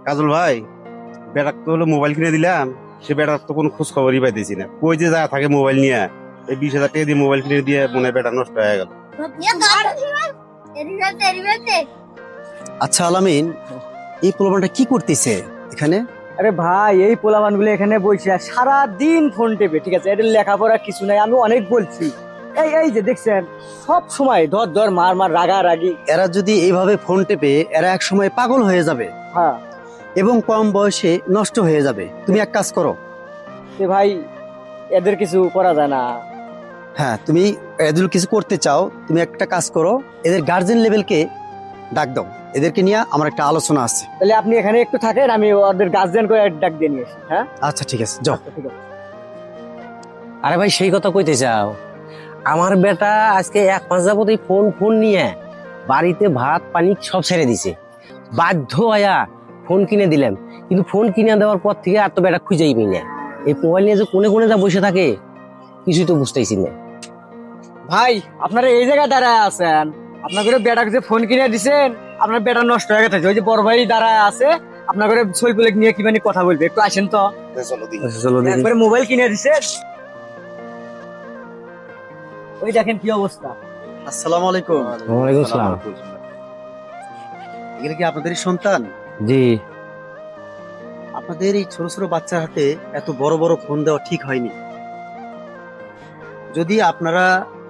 কাজল ভাই, বেটার তো হলো মোবাইল কিনে দিলাম, সে বেটার তো কোনো খোঁজ খবরই পাইতেছি না। কই যে যা থাকে মোবাইল নিয়ে, এই 20,000 টাকা দিয়ে মোবাইল কিনে দিয়ে মনে হয় বেটা নষ্ট হয়ে গেল। আচ্ছা আলামিন, এই পোলাপানটা কি করতেছে এখানে? আরে ভাই, এই পোলাপানগুলো এখানে বসে সারা দিন ফোন টেপে, ঠিক আছে, এদের লেখাপড়া কিছু নাই। আমি অনেক বলছি, এই এই যে দেখছেন, সব সময় ধর ধর মার মার রাগারাগি। এরা যদি এইভাবে ফোন টেপে, এরা এক সময় পাগল হয়ে যাবে হ্যাঁ, এবং কম বয়সে নষ্ট হয়ে যাবে। তুমি এক কাজ করো। ভাই এদের কিছু করা যায় না। হ্যাঁ, তুমি এদের কিছু করতে চাও, তুমি একটা কাজ করো, এদের গার্জেন লেভেলকে ডাক দাও। এদেরকে নিয়ে আমার একটা আলোচনা আছে। তাহলে আপনি এখানে একটু থাকেন, আমি ওদের গার্জেন করে ডাক দিয়ে নিয়ে আসি। হ্যাঁ, আচ্ছা ঠিক আছে, যাও। ঠিক আছে। আরে ভাই, সেই কথা কইতে চাও? আমার বেটা আজকে 1 মাস যাবত এই ফোন ফোন নিয়ে বাড়িতে ভাত পানি সব ছেড়ে দিছে। বাধ্য হইয়া ফোন কিনে দিলাম, কিন্তু ফোন কিনে দেওয়ার পর থেকে আর তো বেটা খুঁজেই পাই না। এই মোবাইল নিয়ে যে কোনে কোনে যা বসে থাকে কিছুই তো বুঝতেইছি না। ভাই, আপনারা এই জায়গায় দাঁড়ায় আছেন, আপনাদের বেটাকে যে ফোন কিনে দিছেন, আপনার বেটা নষ্ট হয়ে গেছে। ওই যে বড় ভাই দাঁড়ায় আছে, আপনার করে ছলপুলে নিয়ে কি মানে কথা বলবে, একটু আসেন তো। চলো দেখি। একবারে মোবাইল কিনে দিছেন, ওই দেখেন কি অবস্থা। আসসালামু আলাইকুম। ওয়ালাইকুম আসসালাম। এগুলো কি আপনাদের সন্তান? জি। আপনাদের এই ছোট ছোট বাচ্চার হাতে এত বড় বড় ফোন দেওয়া ঠিক হয়নি। যদি আপনারা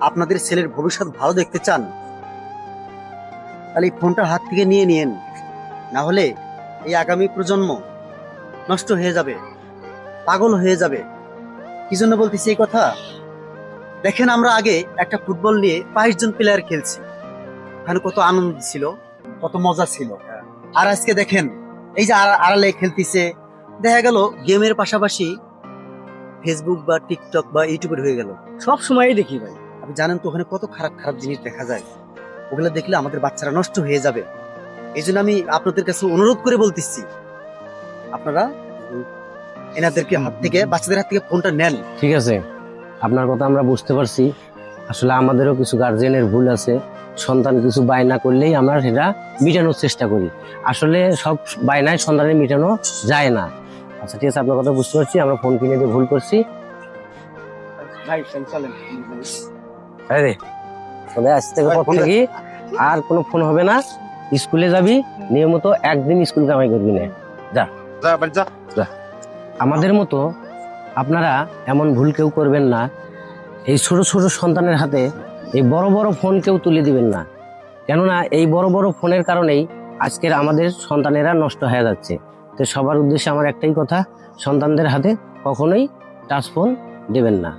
আপনাদের ছেলের ভবিষ্যৎ ভালো দেখতে চান, তাহলে এই ফোনটা হাত থেকে নিয়ে নিন, না হলে এই আগামী প্রজন্ম নষ্ট হয়ে যাবে, পাগল হয়ে যাবে। কি জন্য বলতেছি এই কথা? দেখেন, আমরা আগে একটা ফুটবল নিয়ে 22 জন প্লেয়ার খেলছি, ওখানে কত আনন্দ ছিল, কত মজা ছিল। আর আজকে দেখেন, এই যে আড়ালে খেলতেছে, দেখা গেল গেমের পাশাপাশি ফেসবুক বা টিকটক বা ইউটিউবের হয়ে গেল। সব সময়ই দেখি ভাই। আপনি জানেন তো ওখানে কত খারাপ খারাপ জিনিস দেখা যায়। ওগুলো দেখলে আমাদের বাচ্চারা নষ্ট হয়ে যাবে। এই জন্য আমি আপনাদের কাছে অনুরোধ করে বলতেছি, আপনারা এনাদেরকে বাচ্চাদের হাত থেকে ফোনটা নেন। ঠিক আছে, আপনার কথা আমরা বুঝতে পারছি। আসলে আমাদেরও কিছু গার্জিয়ানের ভুল আছে। সন্তান কিছু বায়না করলেই আমরা সেটা মিটানোর চেষ্টা করি। আসলে সব বায়নায় সন্তানের মিটানো যায় না। আচ্ছা ঠিক আছে, আপনার কথা বুঝতে পারছি। আমরা ফোন কিনে দিয়ে ভুল করছি। ভাই চলেন। আরে চলে আজ থেকে পর থেকে আর কোনো ফোন হবে না। স্কুলে যাবি নিয়মিত, একদিন স্কুল কামাই করবি না। যা যা বাড়ি যা। আমাদের মতো আপনারা এমন ভুল কেউ করবেন না। এই ছোট ছোট সন্তানের হাতে এই বড় বড় ফোন কেউ তুলে দিবেন না, কেননা এই বড় বড় ফোনের কারণেই আজকের আমাদের সন্তানেরা নষ্ট হয়ে যাচ্ছে। তো সবার উদ্দেশ্যে আমার একটাই কথা, সন্তানদের হাতে কখনোই টাচ ফোন দেবেন না।